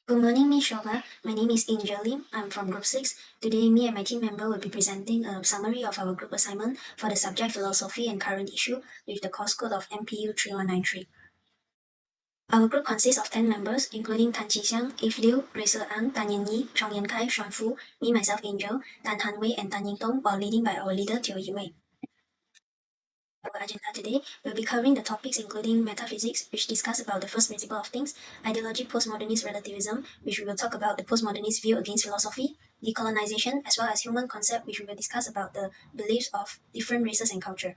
Good morning, Ms. Shobha. My name is Angel Lim. I'm from Group 6. Today, me and my team member will be presenting a summary of our group assignment for the subject Philosophy and Current Issue with the course code of MPU3193. Our group consists of 10 members, including Tan Chi Xiang, Eve Liu, Racer Ang, Tan Yan Yi, Chong Yan Kai, Xuan Fu, me myself Angel, Tan Han Wei, and Tan Ying Tong, while leading by our leader Teo Yi Wei. Our agenda today will be covering the topics including metaphysics, which discuss about the first principle of things, ideology postmodernist relativism, which we will talk about the postmodernist view against philosophy, decolonization, as well as human concept, which we will discuss about the beliefs of different races and culture.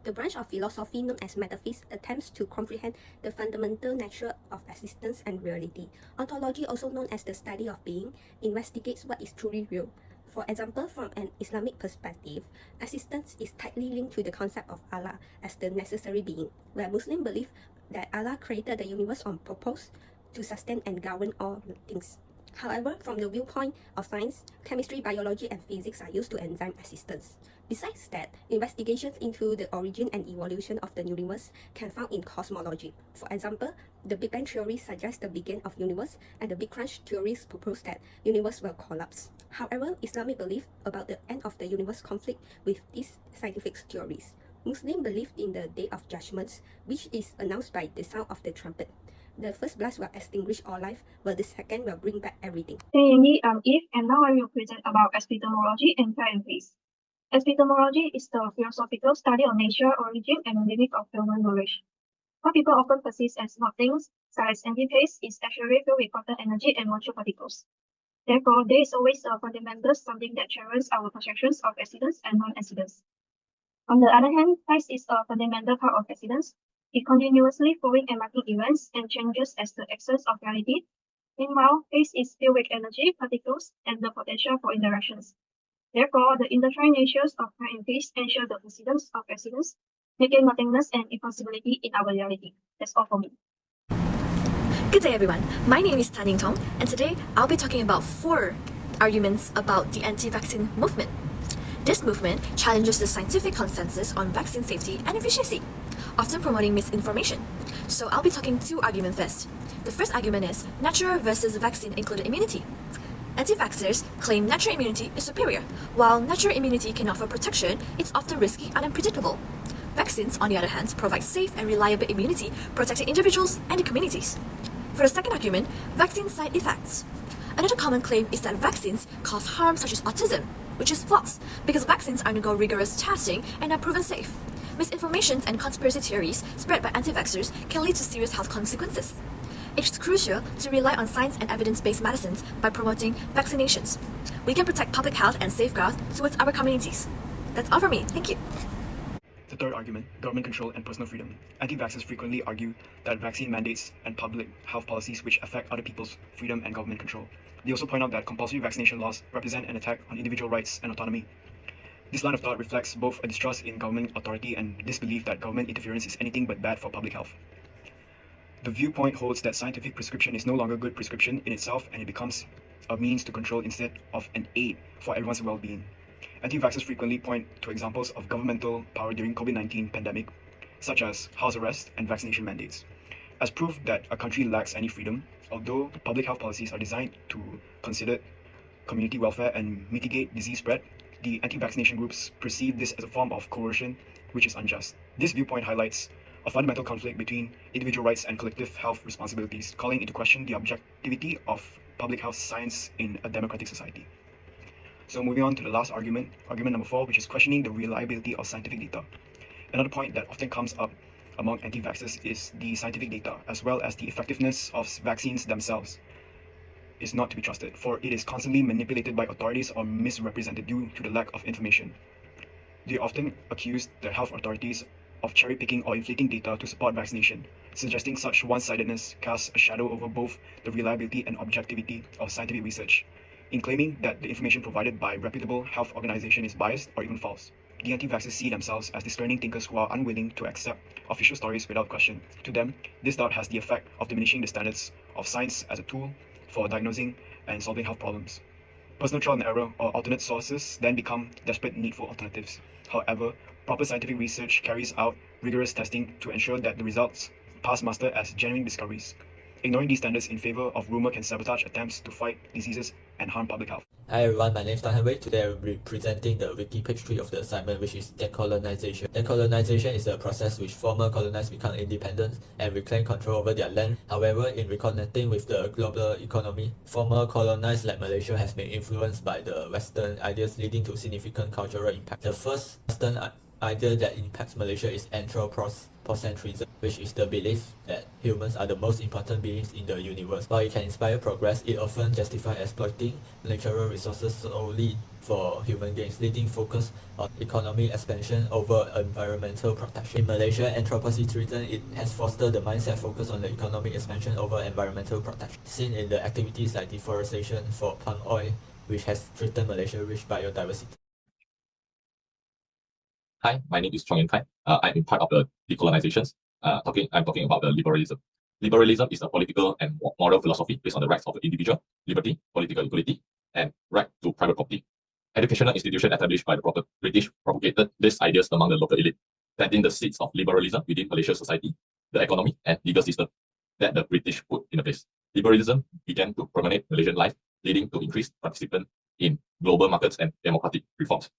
The branch of philosophy known as metaphysics attempts to comprehend the fundamental nature of existence and reality. Ontology, also known as the study of being, investigates what is truly real. For example, from an Islamic perspective, existence is tightly linked to the concept of Allah as the necessary being, where Muslims believe that Allah created the universe on purpose to sustain and govern all things. However, from the viewpoint of science, chemistry, biology, and physics are used to enzyme existence. Besides that, investigations into the origin and evolution of the universe can be found in cosmology. For example, the Big Bang theory suggests the beginning of universe, and the Big Crunch theories propose that universe will collapse. However, Islamic belief about the end of the universe conflict with these scientific theories. Muslims believe in the Day of Judgment, which is announced by the sound of the trumpet. The first blast will extinguish all life, but the second will bring back everything. Hey Amy, I'm Eve, and now I will present about epistemology and time and place. Epistemology is the philosophical study of nature, origin, and limit of human knowledge. What people often perceive as nothings, such as empty space, is actually filled with quantum energy and motion particles. Therefore, there is always a fundamental something that challenges our perceptions of existence and non-existence. On the other hand, space is a fundamental part of existence. It continuously flowing and marking events and changes as the essence of reality. Meanwhile, space is filled with energy, particles, and the potential for interactions. Therefore, the intertwined natures of time and space ensure the existence of existence, making nothingness and impossibility in our reality. That's all for me. Good day everyone, my name is Tan Ying Tong, and today I'll be talking about 4 arguments about the anti-vaccine movement. This movement challenges the scientific consensus on vaccine safety and efficiency, often promoting misinformation. So I'll be talking 2 arguments first. The first argument is natural versus vaccine-included immunity. Anti-vaxxers claim natural immunity is superior. While natural immunity can offer protection, it's often risky and unpredictable. Vaccines, on the other hand, provide safe and reliable immunity, protecting individuals and the communities. For the second argument, vaccine side effects. Another common claim is that vaccines cause harm such as autism, which is false, because vaccines undergo rigorous testing and are proven safe. Misinformation and conspiracy theories spread by anti-vaxxers can lead to serious health consequences. It's crucial to rely on science and evidence-based medicines by promoting vaccinations. We can protect public health and safeguard towards our communities. That's all from me. Thank you. The third argument, government control and personal freedom. Anti-vaxxers frequently argue that vaccine mandates and public health policies which affect other people's freedom and government control. They also point out that compulsory vaccination laws represent an attack on individual rights and autonomy. This line of thought reflects both a distrust in government authority and disbelief that government interference is anything but bad for public health. The viewpoint holds that scientific prescription is no longer good prescription in itself, and it becomes a means to control instead of an aid for everyone's well-being. Anti-vaxxers frequently point to examples of governmental power during COVID-19 pandemic, such as house arrest and vaccination mandates, as proof that a country lacks any freedom. Although public health policies are designed to consider community welfare and mitigate disease spread, the anti-vaccination groups perceive this as a form of coercion, which is unjust. This viewpoint highlights a fundamental conflict between individual rights and collective health responsibilities, calling into question the objectivity of public health science in a democratic society. So moving on to the last argument, argument number 4, which is questioning the reliability of scientific data. Another point that often comes up among anti-vaxxers is the scientific data, as well as the effectiveness of vaccines themselves is not to be trusted, for it is constantly manipulated by authorities or misrepresented due to the lack of information. They often accuse the health authorities of cherry-picking or inflating data to support vaccination, suggesting such one-sidedness casts a shadow over both the reliability and objectivity of scientific research, in claiming that the information provided by reputable health organization is biased or even false. The anti-vaxxers see themselves as discerning thinkers who are unwilling to accept official stories without question. To them, this doubt has the effect of diminishing the standards of science as a tool for diagnosing and solving health problems. Personal trial and error or alternate sources then become desperate needful alternatives. However, proper scientific research carries out rigorous testing to ensure that the results pass muster as genuine discoveries. Ignoring these standards in favor of rumor can sabotage attempts to fight diseases and harm public health. Hi everyone, my name is Tan Wei. Today I will be presenting the wiki page 3 of the assignment, which is decolonization. Decolonization is a process which former colonized become independent and reclaim control over their land. However, in reconnecting with the global economy, former colonized like Malaysia has been influenced by the Western ideas, leading to significant cultural impact. The first Western idea that impacts Malaysia is anthropocentrism, which is the belief that humans are the most important beings in the universe. While it can inspire progress, it often justifies exploiting natural resources solely for human gains, leading focus on economic expansion over environmental protection. In Malaysia, anthropocentrism it has fostered the mindset focused on the economic expansion over environmental protection, seen in the activities like deforestation for palm oil, which has threatened Malaysia's rich biodiversity. Hi, my name is Chong Yan Kai. I'm part of the decolonizations. I'm talking about the liberalism. Liberalism is a political and moral philosophy based on the rights of the individual, liberty, political equality, and right to private property. Educational institutions established by the British propagated these ideas among the local elite, planting the seeds of liberalism within Malaysian society, the economy, and legal system that the British put in place. Liberalism began to permeate Malaysian life, leading to increased participation in global markets and democratic reforms.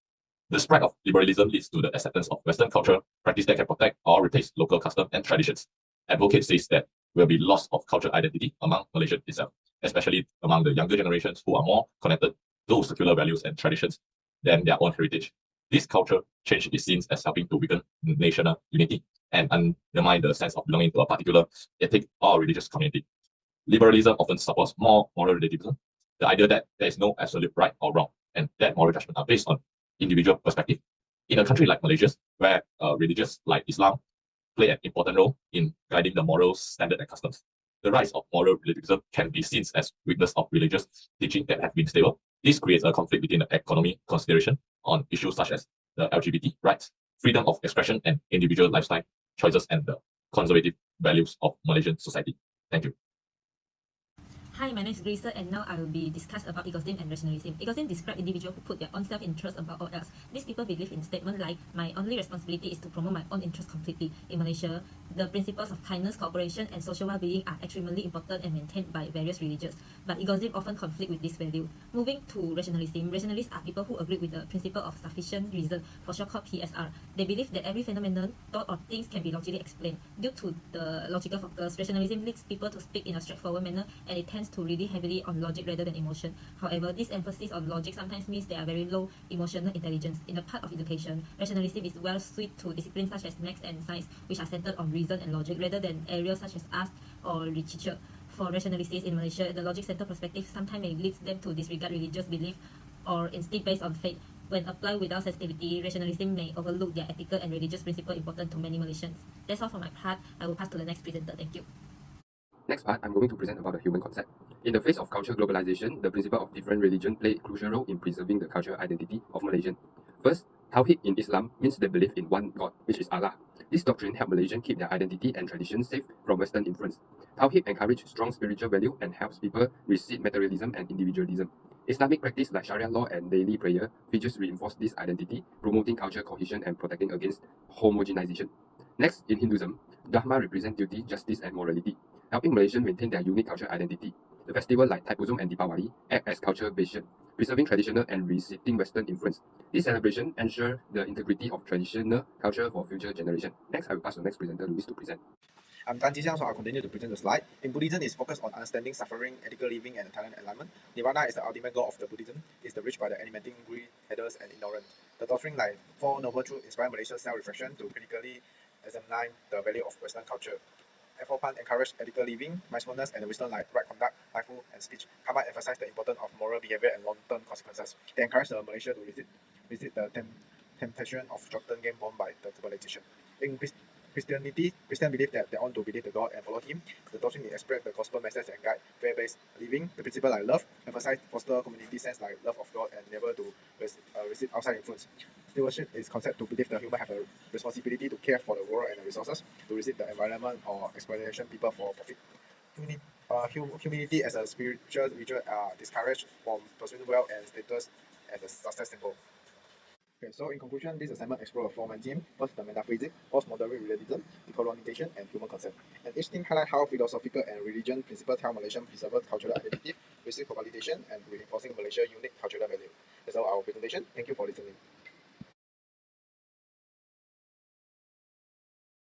The spread of liberalism leads to the acceptance of Western culture, practice that can protect or replace local customs and traditions. Advocates say that will be loss of cultural identity among Malaysians itself, especially among the younger generations who are more connected to secular values and traditions than their own heritage. This culture change is seen as helping to weaken national unity and undermine the sense of belonging to a particular ethnic or religious community. Liberalism often supports more moral relativism, the idea that there is no absolute right or wrong, and that moral judgment are based on individual perspective. In a country like Malaysia, where religions like Islam play an important role in guiding the moral standard and customs, the rise of moral relativism can be seen as weakness of religious teaching that have been stable. This creates a conflict between the economic consideration on issues such as the LGBT rights, freedom of expression, and individual lifestyle choices, and the conservative values of Malaysian society. Thank you. Hi, my name is Grace, and now I will be discuss about egoism and rationalism. Egoism describes individuals who put their own self-interest above all else. These people believe in statements like, "My only responsibility is to promote my own interest completely." In Malaysia, the principles of kindness, cooperation, and social well-being are extremely important and maintained by various religions, but egoism often conflict with this value. Moving to rationalism, rationalists are people who agree with the principle of sufficient reason, for short called PSR. They believe that every phenomenon, thought, or things can be logically explained. Due to the logical factors, rationalism leads people to speak in a straightforward manner, and it tends to rely heavily on logic rather than emotion. However, this emphasis on logic sometimes means they are very low emotional intelligence. In the part of education, rationalism is well suited to disciplines such as maths and science, which are centered on reason and logic rather than areas such as art or literature. For rationalists in Malaysia, the logic-centered perspective sometimes may lead them to disregard religious belief or instinct based on faith. When applied without sensitivity, rationalism may overlook their ethical and religious principles important to many Malaysians. That's all for my part. I will pass to the next presenter. Thank you. Next part, I'm going to present about the human concept. In the face of cultural globalization, the principle of different religions play a crucial role in preserving the cultural identity of Malaysians. First, Tawhid in Islam means the belief in one God, which is Allah. This doctrine helps Malaysians keep their identity and tradition safe from Western influence. Tawhid encourages strong spiritual value and helps people resist materialism and individualism. Islamic practice like Sharia law and daily prayer features reinforce this identity, promoting cultural cohesion and protecting against homogenization. Next, in Hinduism, Dharma represents duty, justice, and morality, helping Malaysians maintain their unique cultural identity. The festival like Thaipusam and Deepawali act as cultural bastion, preserving traditional and resisting Western influence. This celebration ensures the integrity of traditional culture for future generations. Next, I will pass to the next presenter, Luis, to present. I'm Tan Jixiang, so I'll continue to present the slide. In Buddhism, is focused on understanding suffering, ethical living, and talent alignment. Nirvana is the ultimate goal of the Buddhism. It's the reach by the animating greed, haters, and ignorant. The doctrine like Four Noble Truths inspire Malaysia's self-reflection to critically examine the value of Western culture. Pan encourage ethical living, mindfulness, and wisdom like right conduct, mindful, and speech. Karma emphasize the importance of moral behavior and long-term consequences. They encourage the Malaysia to resist the temptation of short-term gain born by the globalization. In Christian believe that they want to believe the God and follow Him. The doctrine express the gospel message and guide faith-based living. The principle like love emphasize foster community sense like love of God and never to resist outside influence. Stewardship is concept to believe the human have a responsibility to care for the world and the resources, to resist the environment or exploitation people for profit. Humility as a spiritual ritual are discouraged from pursuing wealth and status as a success symbol. Okay, so in conclusion, this assignment explores a four-man team. First, the metaphysics, postmodern realism, decolonization, and human concept. And each team highlight how philosophical and religion principles help Malaysian preserve cultural identity, resist globalization, and reinforcing Malaysia's unique cultural value. That's all our presentation. Thank you for listening.